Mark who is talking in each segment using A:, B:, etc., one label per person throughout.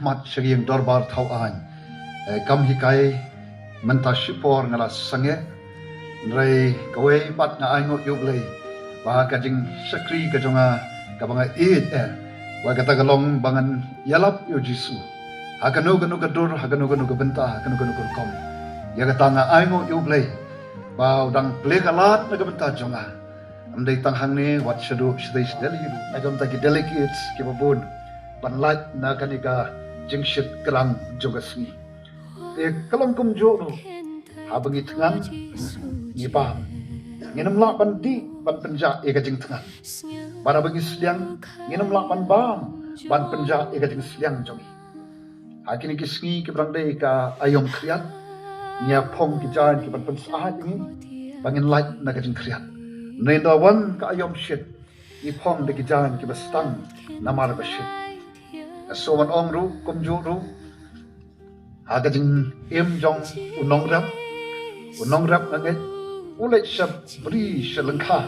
A: rahmat syariang dorbar tauan kam hikai menta shipor ngala sange nrai kawe pat nga aingo yuglei ba kajing sakri kajonga kabanga wa kata galong bangan yalap yo jisu hakanu ganu gadur hakanu ganu gabenta hakanu ganu kom ya kata nga aingo yuglei ba udang plegalat na gabenta jonga amdai tanghang ni wat shadu shidai shidali nagam taki delegates kibabun panlat na kanika jingshit kerang jogasni kalong kum jo habang itangan ngipa nginam la bandi ban penja ega jing tangan para bagi seliang nginam la ban bam ban penja ega jing seliang jongi hakini kisngi ke brandai ka ayom kriat nia pong ki jan ki ban pensahat ini bangin light na ka jing kriat nenda wan ka ayom shit i pong de ki jan ki bastang namar ba shit so wan ong ru kum jo ru aga jing em jong unong rap nganget ulai shab bri shalangkha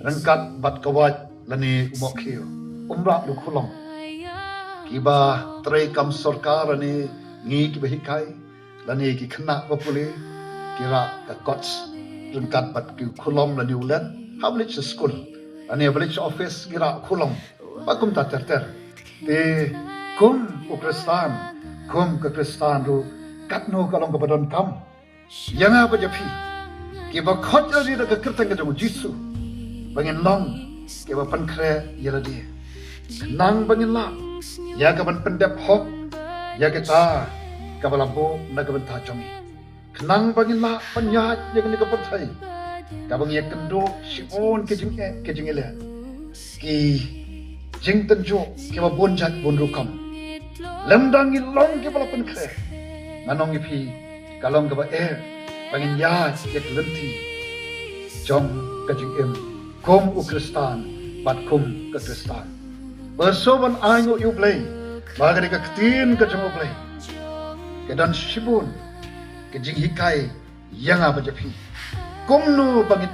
A: rangkat bat kawat lani umokhiyo umra lu khulong kiba tre kam sarkar ani ngi ki behikai lani ki khna bapule kira ka kots rangkat bat ki khulom lani ulat hablich school ani hablich office kira khulong bakum ta ter te kum ukristan kum ke kristan ru katno kalong ke badan kam yang apa japi kiba khot jadi ke kertang ke jong jisu bangin long kiba pankre yela dia nang bangin la ya ka ban pendep hok ya kita ka balabo na ka ban ta jongi nang bangin la panyat ya ni ka pathai ka bang ya kendo sion ke jing ele ki jing tan jo kiba bonjat bonrukam lemdang ilong ke balapan kre nanong ipi kalong ke ba bangin ya yek lenti jong kajing em kom ukristan bat kom ke kristan bersoban aingo yublei bagari ka ktin ka jong ublei ke dan shibun ke jing hikai yang apa japi komnu bangin